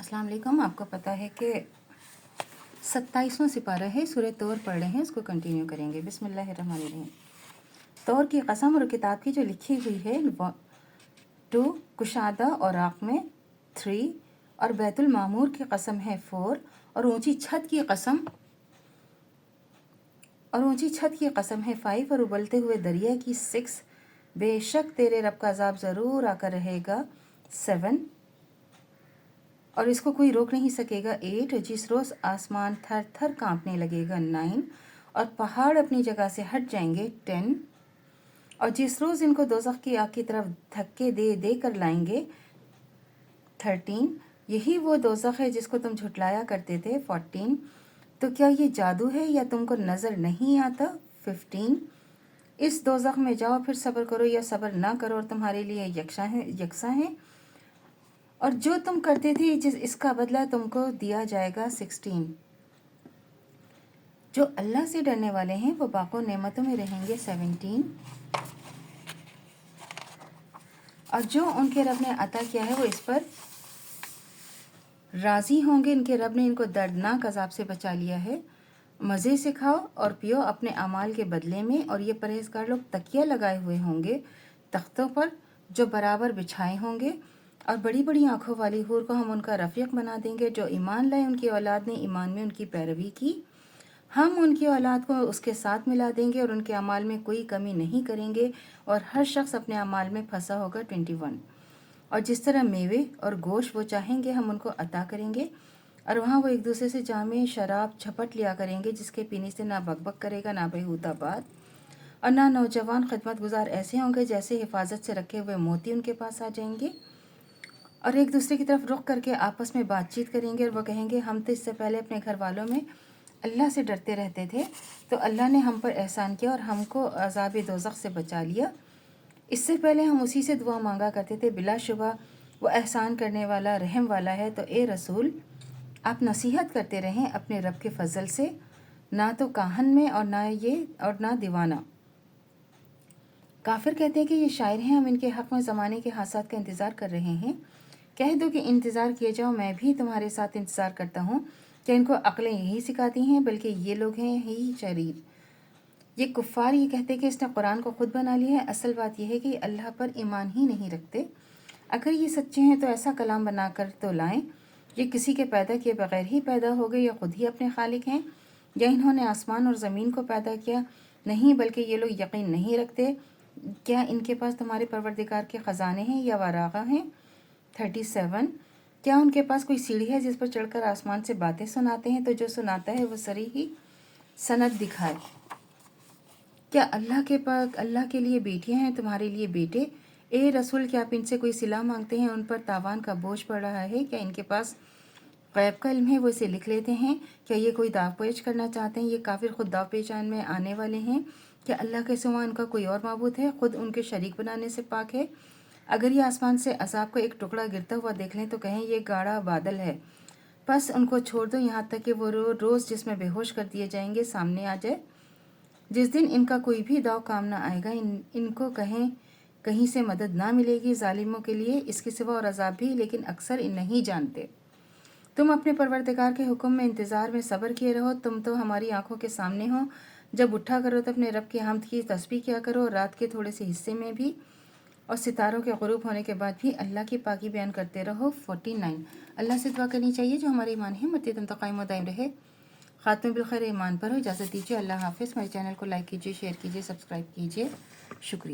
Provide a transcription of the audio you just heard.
अस्सलाम वालेकुम। आपको पता है कि 27वां सिपारा है, सूरह तौर पढ़ रहे हैं, उसको कंटिन्यू करेंगे। बिस्मिल्लाहिर्रहमानिर्रहीम। तौर की कसम और किताब की जो लिखी हुई है 2, कुशादा और राख में 3 और बैतुल मामूर की कसम है 4 और ऊंची छत की कसम है 5 और उबलते हुए दरिया की 6। बेशक तेरे रब का अजाब ज़रूर आकर रहेगा 7 और इसको कोई रोक नहीं सकेगा 8। जिस रोज़ आसमान थर थर कांपने लगेगा 9 और पहाड़ अपनी जगह से हट जाएंगे 10 और जिस रोज़ इनको दोज़ख की आग की तरफ धक्के दे दे कर लाएंगे 13। यही वो दोज़ख है जिसको तुम झुटलाया करते थे 14। तो क्या ये जादू है या तुमको नज़र नहीं आता 15। इस दोज़ख में जाओ, फिर सब्र करो या सब्र ना करो और तुम्हारे लिए यकसा है और जो तुम करते थे इसका बदला तुमको दिया जाएगा 16। जो अल्लाह से डरने वाले हैं वो बाको नेमतों में रहेंगे 17 और जो उनके रब ने अता किया है वो इस पर राज़ी होंगे। इनके रब ने इनको दर्दनाक अजाब से बचा लिया है। मज़े से खाओ और पियो अपने अमाल के बदले में। और ये परहेजगार लोग तकिया लगाए हुए होंगे तख्तों पर जो बराबर बिछाए होंगे और बड़ी बड़ी आंखों वाली हूर को हम उनका रफ़ीक बना देंगे। जो ईमान लाए उनकी औलाद ने ईमान में उनकी पैरवी की, हम उनकी औलाद को उसके साथ मिला देंगे और उनके अमाल में कोई कमी नहीं करेंगे और हर शख्स अपने अमाल में फंसा होगा 21। और जिस तरह मेवे और गोश्त वो चाहेंगे हम उनको अता करेंगे और वहाँ वो एक दूसरे से जामे शराब झपट लिया करेंगे जिसके पीने से ना बकबक करेगा ना बेहूदा बात और ना नौजवान खिदमत गुजार ऐसे होंगे जैसे हिफाजत से रखे हुए मोती उनके पास आ जाएंगे और एक दूसरे की तरफ रुख करके आपस में बातचीत करेंगे और वो कहेंगे हम तो इससे पहले अपने घर वालों में अल्लाह से डरते रहते थे, तो अल्लाह ने हम पर एहसान किया और हमको अज़ाब दोज़ख से बचा लिया। इससे पहले हम उसी से दुआ मांगा करते थे, बिलाशुबा वो एहसान करने वाला रहम वाला है। तो ए रसूल, आप नसीहत करते रहें अपने रब के फजल से, ना तो काहन में और ना दीवाना। काफिर कहते हैं कि ये शायर हैं, हम इनके हक़ में ज़माने के हादसात का इंतज़ार कर रहे हैं। कह दो कि इंतज़ार किए जाओ, मैं भी तुम्हारे साथ इंतज़ार करता हूँ। क्या इनको अक्लें यही सिखाती हैं? बल्कि ये लोग हैं ही शरीर। ये कुफ़ार ये कहते हैं कि इसने कुरान को ख़ुद बना लिया है। असल बात यह है कि अल्लाह पर ईमान ही नहीं रखते। अगर ये सच्चे हैं तो ऐसा कलाम बना कर तो लाएँ। ये किसी के पैदा किए बगैर ही पैदा हो गए या ख़ुद ही अपने खालिक हैं या इन्होंने आसमान और ज़मीन को पैदा किया? नहीं, बल्कि ये लोग यकीन नहीं रखते। क्या इनके पास तुम्हारे परवरदिगार के ख़जाने हैं या वारागा हैं? 37। क्या उनके पास कोई सीढ़ी है जिस पर चढ़कर आसमान से बातें सुनाते हैं? तो जो सुनाता है वो सरी ही सनद दिखाए। क्या अल्लाह के लिए बेटियां हैं, तुम्हारे लिए बेटे? ए रसूल, क्या आप इनसे कोई सिला मांगते हैं? उन पर तावान का बोझ पड़ रहा है? क्या इनके पास गैब का इल्म है, वो इसे लिख लेते हैं? क्या ये कोई दावपेच करना चाहते हैं? ये काफिर खुद दावपेचान में आने वाले हैं। क्या अल्लाह के सिवा उनका कोई और माबूद है? खुद उनके शरीक बनाने से पाक है। अगर ये आसमान से अज़ाब का एक टुकड़ा गिरता हुआ देख लें तो कहें ये गाढ़ा बादल है, बस उनको छोड़ दो यहाँ तक कि वो रोज़ जिसमें बेहोश कर दिए जाएंगे सामने आ जाए। जिस दिन इनका कोई भी दाव काम ना आएगा, इनको कहीं से मदद ना मिलेगी। जालिमों के लिए इसके सिवा और अजाब भी, लेकिन अक्सर इन नहीं जानते। तुम अपने परवरदिगार के हुक्म में इंतज़ार में सब्र किए रहो। तुम तो हमारी आंखों के सामने हो। जब उठा करो तो अपने रब की हम्द की तस्बीह किया करो, रात के थोड़े से हिस्से में भी और सितारों के ग़ुरूब होने के बाद भी अल्लाह की पाकी बयान करते रहो। 49। अल्लाह से दुआ करनी चाहिए जो हमारे ईमान है मद्दम तक़ाइम व दायम रहे। ख़ात्मे बिल खैर ईमान पर हो। इजाज़त दीजिए। अल्लाह हाफ़िज़। मेरे चैनल को लाइक कीजिए, शेयर कीजिए, सब्सक्राइब कीजिए। शुक्रिया।